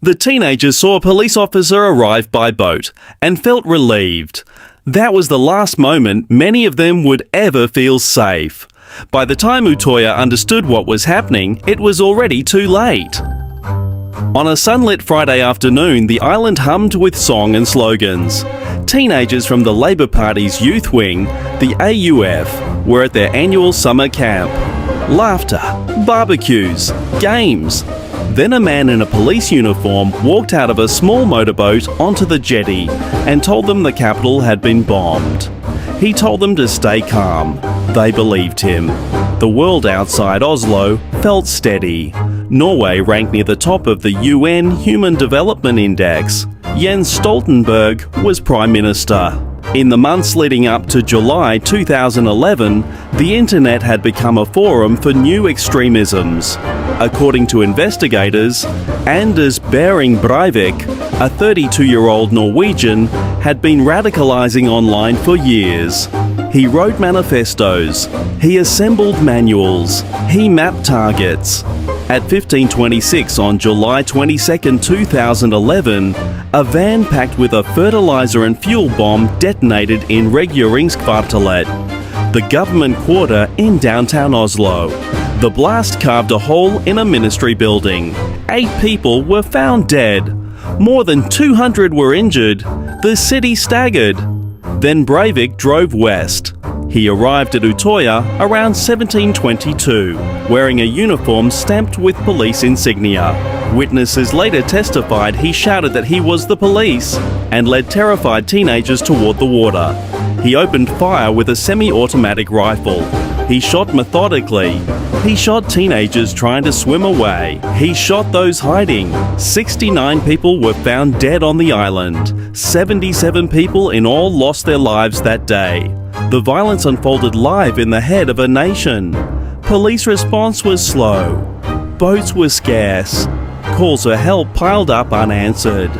The teenagers saw a police officer arrive by boat and felt relieved. That was the last moment many of them would ever feel safe. By the time Utøya understood what was happening, it was already too late. On a sunlit Friday afternoon, the island hummed with song and slogans. Teenagers from the Labour Party's youth wing, the AUF, were at their annual summer camp. Laughter, barbecues, games. Then a man in a police uniform walked out of a small motorboat onto the jetty and told them the capital had been bombed. He told them to stay calm. They believed him. The world outside Oslo felt steady. Norway ranked near the top of the UN Human Development Index. Jens Stoltenberg was Prime Minister. In the months leading up to July 2011, the internet had become a forum for new extremisms. According to investigators, Anders Behring Breivik, a 32-year-old Norwegian, had been radicalizing online for years. He wrote manifestos, he assembled manuals, he mapped targets. At 15:26 on July 22, 2011, a van packed with a fertilizer and fuel bomb detonated in Regjeringskvartalet, the government quarter in downtown Oslo. The blast carved a hole in a ministry building. 8 people were found dead. More than 200 were injured. The city staggered. Then Breivik drove west. He arrived at Utøya around 1722, wearing a uniform stamped with police insignia. Witnesses later testified he shouted that he was the police and led terrified teenagers toward the water. He opened fire with a semi-automatic rifle. He shot methodically. He shot teenagers trying to swim away. He shot those hiding. 69 people were found dead on the island. 77 people in all lost their lives that day. The violence unfolded live in the head of a nation. Police response was slow. Boats were scarce. Calls for help piled up unanswered.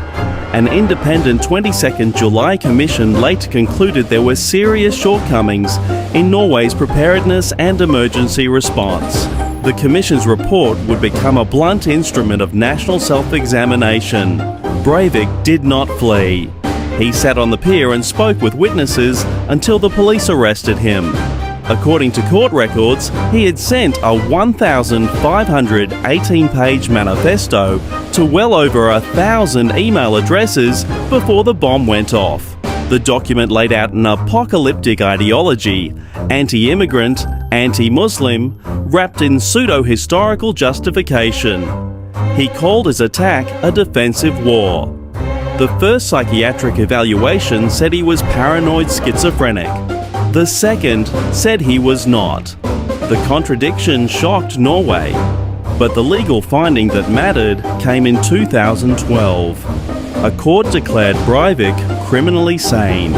An independent 22nd July commission later concluded there were serious shortcomings in Norway's preparedness and emergency response. The commission's report would become a blunt instrument of national self-examination. Breivik did not flee. He sat on the pier and spoke with witnesses until the police arrested him. According to court records, he had sent a 1,518-page manifesto to well over 1,000 email addresses before the bomb went off. The document laid out an apocalyptic ideology, anti-immigrant, anti-Muslim, wrapped in pseudo-historical justification. He called his attack a defensive war. The first psychiatric evaluation said he was paranoid schizophrenic. The second said he was not. The contradiction shocked Norway, but the legal finding that mattered came in 2012. A court declared Breivik criminally sane.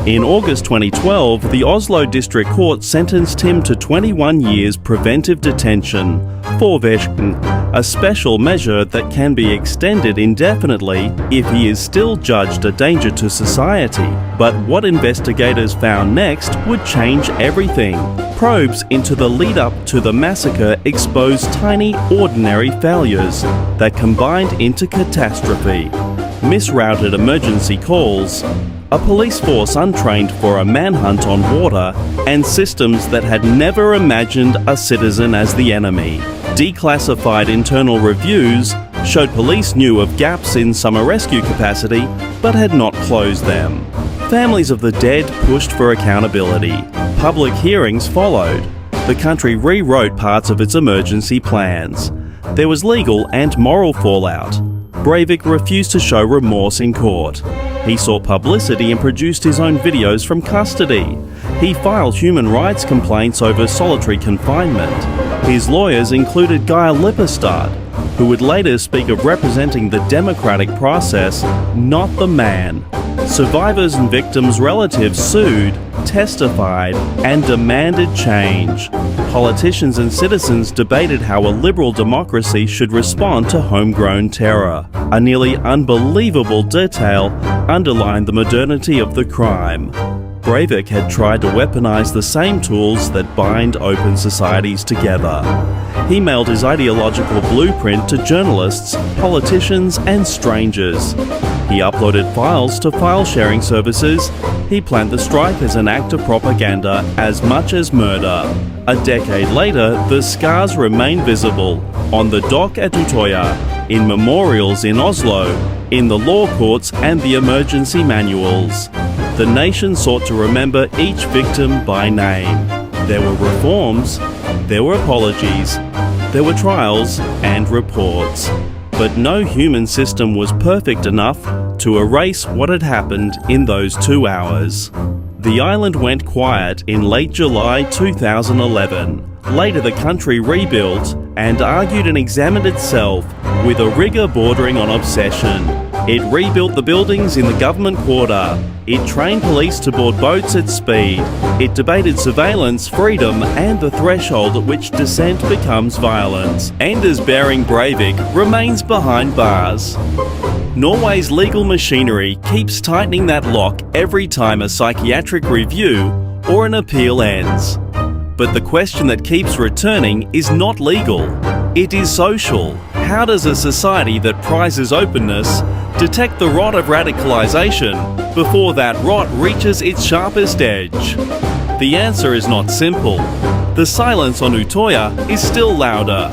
In August 2012, the Oslo District Court sentenced him to 21 years preventive detention, forvarsling, a special measure that can be extended indefinitely if he is still judged a danger to society. But what investigators found next would change everything. Probes into the lead-up to the massacre exposed tiny, ordinary failures that combined into catastrophe. Misrouted emergency calls, a police force untrained for a manhunt on water, and systems that had never imagined a citizen as the enemy. Declassified internal reviews showed police knew of gaps in summer rescue capacity but had not closed them. Families of the dead pushed for accountability. Public hearings followed. The country rewrote parts of its emergency plans. There was legal and moral fallout. Breivik refused to show remorse in court. He sought publicity and produced his own videos from custody. He filed human rights complaints over solitary confinement. His lawyers included Guy Lippestad, who would later speak of representing the democratic process, not the man. Survivors and victims' relatives sued, testified, and demanded change. Politicians and citizens debated how a liberal democracy should respond to homegrown terror. A nearly unbelievable detail underlined the modernity of the crime. Breivik had tried to weaponize the same tools that bind open societies together. He mailed his ideological blueprint to journalists, politicians, and strangers. He uploaded files to file-sharing services. He planned the strike as an act of propaganda as much as murder. A decade later, the scars remain visible on the dock at Utøya, in memorials in Oslo, in the law courts and the emergency manuals. The nation sought to remember each victim by name. There were reforms, there were apologies, there were trials and reports. But no human system was perfect enough to erase what had happened in those 2 hours. The island went quiet in late July 2011. Later the country rebuilt and argued and examined itself with a rigour bordering on obsession. It rebuilt the buildings in the government quarter. It trained police to board boats at speed. It debated surveillance, freedom and the threshold at which dissent becomes violence. Anders Behring Breivik remains behind bars. Norway's legal machinery keeps tightening that lock every time a psychiatric review or an appeal ends. But the question that keeps returning is not legal. It is social. How does a society that prizes openness detect the rot of radicalization before that rot reaches its sharpest edge? The answer is not simple. The silence on Utøya is still louder.